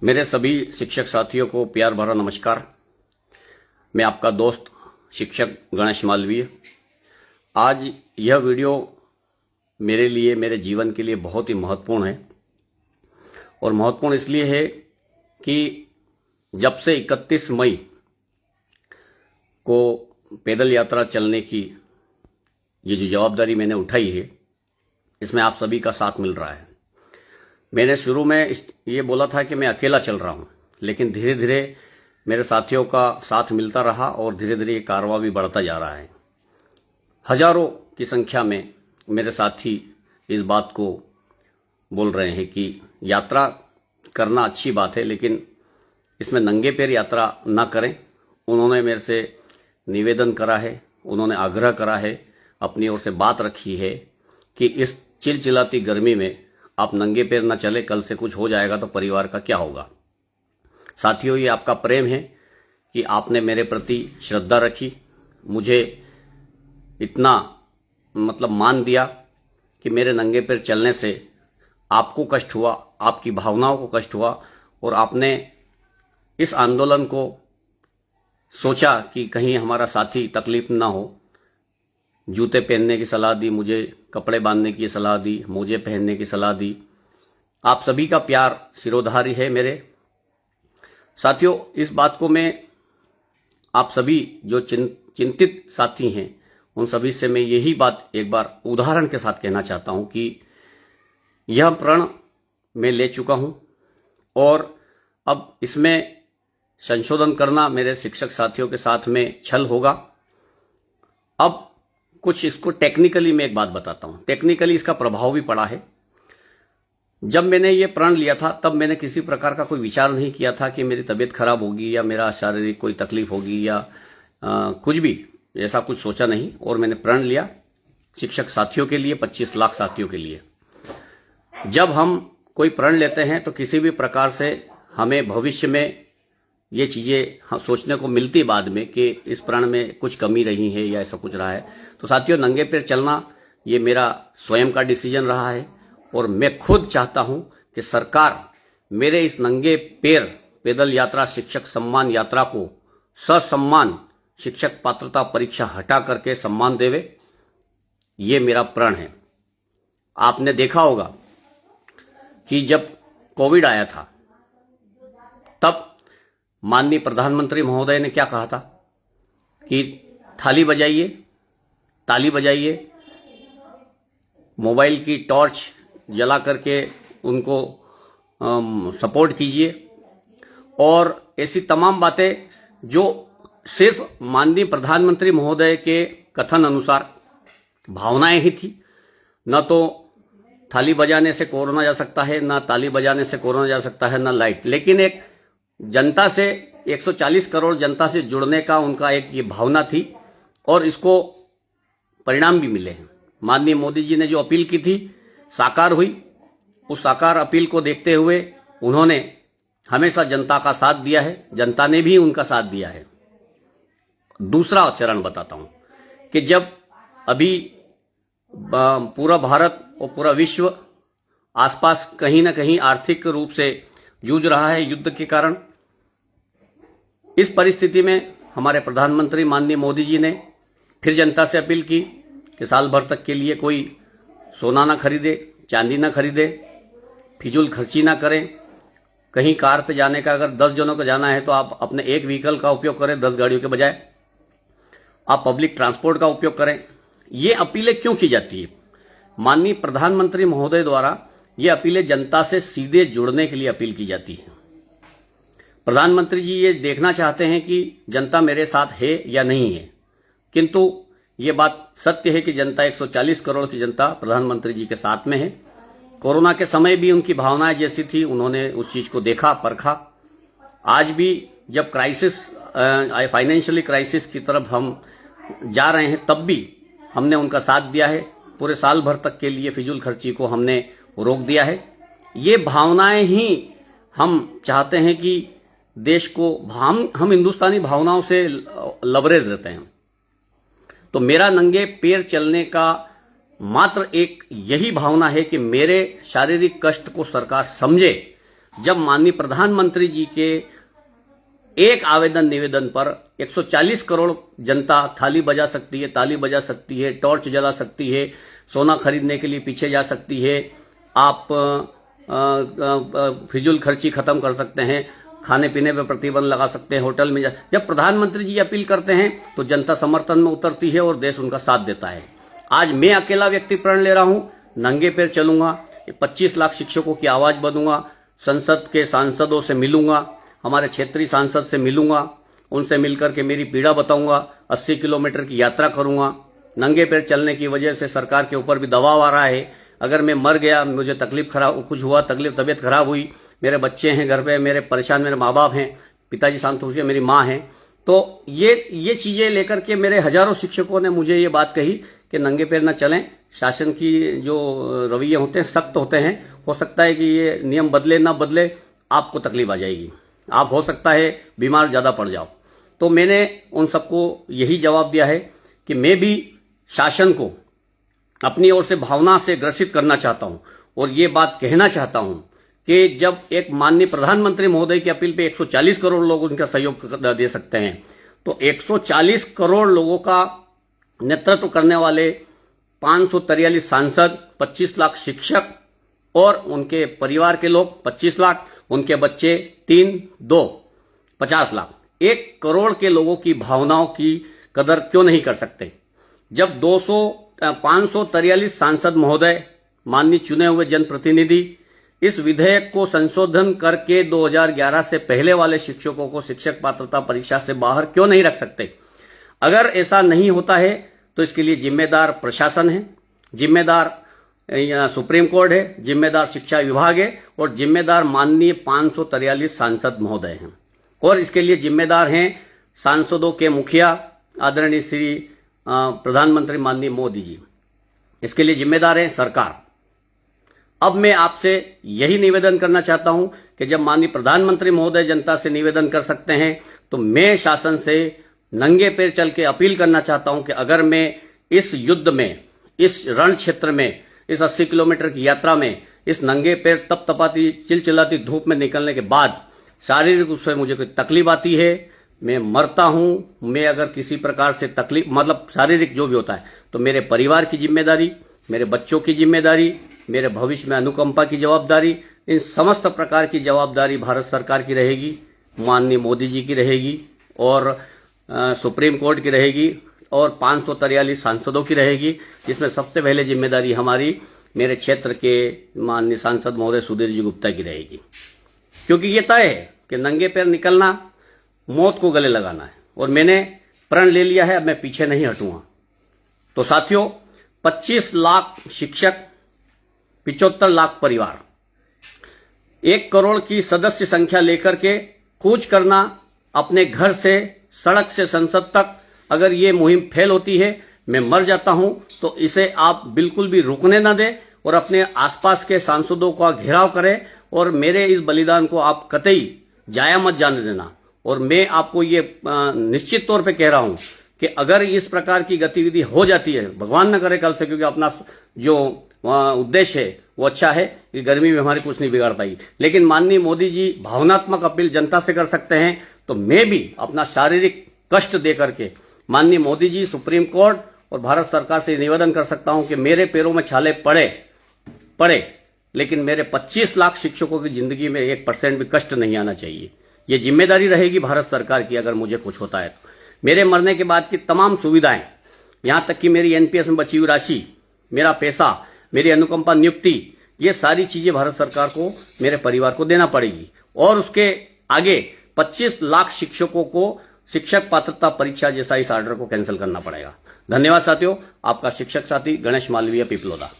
मेरे सभी शिक्षक साथियों को प्यार भरा नमस्कार। मैं आपका दोस्त शिक्षक गणेश मालवीय। आज यह वीडियो मेरे लिए, मेरे जीवन के लिए बहुत ही महत्वपूर्ण है। और महत्वपूर्ण इसलिए है कि जब से 31 मई को पैदल यात्रा चलने की ये जो जवाबदारी मैंने उठाई है, इसमें आप सभी का साथ मिल रहा है। मैंने शुरू में ये बोला था कि मैं अकेला चल रहा हूं, लेकिन धीरे धीरे मेरे साथियों का साथ मिलता रहा और धीरे धीरे ये कारवां भी बढ़ता जा रहा है। हजारों की संख्या में मेरे साथी इस बात को बोल रहे हैं कि यात्रा करना अच्छी बात है, लेकिन इसमें नंगे पैर यात्रा ना करें। उन्होंने मेरे से निवेदन करा है, उन्होंने आग्रह करा है, अपनी ओर से बात रखी है कि इस चिलचिलाती गर्मी में आप नंगे पैर न चले, कल से कुछ हो जाएगा तो परिवार का क्या होगा। साथियों, ये आपका प्रेम है कि आपने मेरे प्रति श्रद्धा रखी, मुझे इतना मान दिया कि मेरे नंगे पैर चलने से आपको कष्ट हुआ, आपकी भावनाओं को कष्ट हुआ और आपने इस आंदोलन को सोचा कि कहीं हमारा साथी तकलीफ ना हो। जूते पहनने की सलाह दी, मुझे कपड़े बांधने की सलाह दी, मोजे पहनने की सलाह दी। आप सभी का प्यार सिरोधारी है मेरे साथियों। इस बात को मैं आप सभी जो चिंतित साथी हैं उन सभी से मैं यही बात एक बार उदाहरण के साथ कहना चाहता हूं कि यह प्रण मैं ले चुका हूं और अब इसमें संशोधन करना मेरे शिक्षक साथियों के साथ में छल होगा। अब कुछ इसको टेक्निकली मैं एक बात बताता हूं, टेक्निकली इसका प्रभाव भी पड़ा है। जब मैंने ये प्रण लिया था तब मैंने किसी प्रकार का कोई विचार नहीं किया था कि मेरी तबीयत खराब होगी या मेरा शारीरिक कोई तकलीफ होगी या कुछ भी, ऐसा कुछ सोचा नहीं। और मैंने प्रण लिया शिक्षक साथियों के लिए, 25 लाख साथियों के लिए। जब हम कोई प्रण लेते हैं तो किसी भी प्रकार से हमें भविष्य में ये चीजें सोचने को मिलती बाद में कि इस प्रण में कुछ कमी रही है या ऐसा कुछ रहा है। तो साथियों, नंगे पैर चलना ये मेरा स्वयं का डिसीजन रहा है और मैं खुद चाहता हूं कि सरकार मेरे इस नंगे पैर पैदल यात्रा, शिक्षक सम्मान यात्रा को ससम्मान शिक्षक पात्रता परीक्षा हटा करके सम्मान देवे। ये मेरा प्रण है। आपने देखा होगा कि जब कोविड आया था तब माननीय प्रधानमंत्री महोदय ने क्या कहा था कि थाली बजाइए, ताली बजाइए, मोबाइल की टॉर्च जला करके उनको सपोर्ट कीजिए। और ऐसी तमाम बातें जो सिर्फ माननीय प्रधानमंत्री महोदय के कथन अनुसार भावनाएं ही थी। न तो थाली बजाने से कोरोना जा सकता है, न ताली बजाने से कोरोना जा सकता है, न लाइट, लेकिन एक जनता से, 140 करोड़ जनता से जुड़ने का उनका एक ये भावना थी और इसको परिणाम भी मिले हैं। माननीय मोदी जी ने जो अपील की थी साकार हुई। उस साकार अपील को देखते हुए उन्होंने हमेशा जनता का साथ दिया है, जनता ने भी उनका साथ दिया है। दूसरा चरण बताता हूं कि जब अभी पूरा भारत और पूरा विश्व आसपास कहीं ना कहीं आर्थिक रूप से जूझ रहा है युद्ध के कारण, इस परिस्थिति में हमारे प्रधानमंत्री माननीय मोदी जी ने फिर जनता से अपील की कि साल भर तक के लिए कोई सोना ना खरीदे, चांदी ना खरीदे, फिजूल खर्ची ना करें। कहीं कार पे जाने का, अगर 10 जनों को जाना है तो आप अपने एक व्हीकल का उपयोग करें, 10 गाड़ियों के बजाय आप पब्लिक ट्रांसपोर्ट का उपयोग करें। ये अपीलें क्यों की जाती है? माननीय प्रधानमंत्री महोदय द्वारा ये अपीलें जनता से सीधे जुड़ने के लिए अपील की जाती है। प्रधानमंत्री जी ये देखना चाहते हैं कि जनता मेरे साथ है या नहीं है, किंतु ये बात सत्य है कि जनता, 140 करोड़ की जनता प्रधानमंत्री जी के साथ में है। कोरोना के समय भी उनकी भावनाएं जैसी थी, उन्होंने उस चीज को देखा, परखा। आज भी जब क्राइसिस, फाइनेंशियली क्राइसिस की तरफ हम जा रहे हैं, तब भी हमने उनका साथ दिया है। पूरे साल भर तक के लिए फिजूल खर्ची को हमने रोक दिया है। ये भावनाएं ही हम चाहते हैं कि देश को, हम हिंदुस्तानी भावनाओं से लबरेज रहते हैं। तो मेरा नंगे पैर चलने का मात्र एक यही भावना है कि मेरे शारीरिक कष्ट को सरकार समझे, जब माननीय प्रधानमंत्री जी के एक आवेदन निवेदन पर 140 करोड़ जनता थाली बजा सकती है, ताली बजा सकती है, टॉर्च जला सकती है, सोना खरीदने के लिए पीछे जा सकती है, आप फिजूल खर्ची खत्म कर सकते हैं, खाने पीने पर प्रतिबंध लगा सकते हैं, होटल में जब प्रधानमंत्री जी अपील करते हैं तो जनता समर्थन में उतरती है और देश उनका साथ देता है। आज मैं अकेला व्यक्ति प्रण ले रहा हूं, नंगे पैर चलूंगा, 25 लाख शिक्षकों की आवाज बनूंगा, संसद के सांसदों से मिलूंगा, हमारे क्षेत्रीय सांसद से मिलूंगा, उनसे मिलकर के मेरी पीड़ा बताऊंगा, 80 किलोमीटर की यात्रा करूंगा। नंगे पैर चलने की वजह से सरकार के ऊपर भी दबाव आ रहा है। अगर मैं मर गया, मुझे कुछ हुआ, तबीयत खराब हुई, मेरे बच्चे हैं घर पे, मेरे परेशान मेरे माँ बाप हैं, पिताजी शांत हो गए, मेरी माँ है, तो ये चीजें लेकर के मेरे हजारों शिक्षकों ने मुझे ये बात कही कि नंगे पैर न चलें। शासन की जो रवैये होते हैं सख्त होते हैं, हो सकता है कि ये नियम बदले ना बदले, आपको तकलीफ आ जाएगी, आप हो सकता है बीमार ज्यादा पड़ जाओ। तो मैंने उन सबको यही जवाब दिया है कि मैं भी शासन को अपनी ओर से भावना से ग्रसित करना चाहता हूं और ये बात कहना चाहता हूं कि जब एक माननीय प्रधानमंत्री महोदय की अपील पे 140 करोड़ लोग उनका सहयोग दे सकते हैं, तो 140 करोड़ लोगों का नेतृत्व करने वाले 543 सांसद, 25 लाख शिक्षक और उनके परिवार के लोग 25 लाख, उनके बच्चे 3-2 50 लाख, 1 करोड़ के लोगों की भावनाओं की कदर क्यों नहीं कर सकते। जब 543 सांसद महोदय, माननीय चुने हुए जनप्रतिनिधि इस विधेयक को संशोधन करके 2011 से पहले वाले शिक्षकों को शिक्षक पात्रता परीक्षा से बाहर क्यों नहीं रख सकते। अगर ऐसा नहीं होता है तो इसके लिए जिम्मेदार प्रशासन है, जिम्मेदार सुप्रीम कोर्ट है, जिम्मेदार शिक्षा विभाग है और जिम्मेदार माननीय 543 सांसद महोदय हैं और इसके लिए जिम्मेदार हैं सांसदों के मुखिया आदरणीय श्री प्रधानमंत्री माननीय मोदी जी, इसके लिए जिम्मेदार है सरकार। अब मैं आपसे यही निवेदन करना चाहता हूं कि जब माननीय प्रधानमंत्री महोदय जनता से निवेदन कर सकते हैं तो मैं शासन से नंगे पैर चल के अपील करना चाहता हूं कि अगर मैं इस युद्ध में, इस रण क्षेत्र में, इस 80 किलोमीटर की यात्रा में, इस नंगे पैर तपतपाती चिलचिलाती धूप में निकलने के बाद शारीरिक रूप से मुझे कोई तकलीफ आती है, मैं मरता हूं, मैं अगर किसी प्रकार से तकलीफ मतलब शारीरिक जो भी होता है, तो मेरे परिवार की जिम्मेदारी, मेरे बच्चों की जिम्मेदारी, मेरे भविष्य में अनुकंपा की जवाबदारी, इन समस्त प्रकार की जवाबदारी भारत सरकार की रहेगी, माननीय मोदी जी की रहेगी और सुप्रीम कोर्ट की रहेगी और 543 सांसदों की रहेगी, जिसमें सबसे पहले जिम्मेदारी हमारी मेरे क्षेत्र के माननीय सांसद महोदय सुधीर जी गुप्ता की रहेगी। क्योंकि ये तय है कि नंगे पैर निकलना मौत को गले लगाना है और मैंने प्रण ले लिया है, अब मैं पीछे नहीं हटूंगा। तो साथियों, 25 लाख शिक्षक, 75 लाख परिवार, 1 करोड़ की सदस्य संख्या लेकर के कूच करना अपने घर से सड़क से संसद तक, अगर ये मुहिम फेल होती है, मैं मर जाता हूं, तो इसे आप बिल्कुल भी रुकने ना दें और अपने आसपास के सांसदों का घेराव करें और मेरे इस बलिदान को आप कतई जाया मत जाने देना। और मैं आपको ये निश्चित तौर पे कह रहा हूं कि अगर इस प्रकार की गतिविधि हो जाती है, भगवान न करे कल से, क्योंकि अपना जो उद्देश्य है वो अच्छा है कि गर्मी में हमारी कुछ नहीं बिगाड़ पाई, लेकिन माननीय मोदी जी भावनात्मक अपील जनता से कर सकते हैं, तो मैं भी अपना शारीरिक कष्ट दे करके माननीय मोदी जी, सुप्रीम कोर्ट और भारत सरकार से निवेदन कर सकता हूं कि मेरे पैरों में छाले पड़े लेकिन मेरे 25 लाख शिक्षकों की जिंदगी में 1% भी कष्ट नहीं आना चाहिए। ये जिम्मेदारी रहेगी भारत सरकार की। अगर मुझे कुछ होता है तो मेरे मरने के बाद की तमाम सुविधाएं, यहां तक कि मेरी एनपीएस में बची हुई राशि, मेरा पैसा, मेरी अनुकंपा नियुक्ति, ये सारी चीजें भारत सरकार को, मेरे परिवार को देना पड़ेगी। और उसके आगे 25 लाख शिक्षकों को शिक्षक पात्रता परीक्षा जैसा इस ऑर्डर को कैंसिल करना पड़ेगा। धन्यवाद साथियों, आपका शिक्षक साथी गणेश मालवीय पिपलोदा।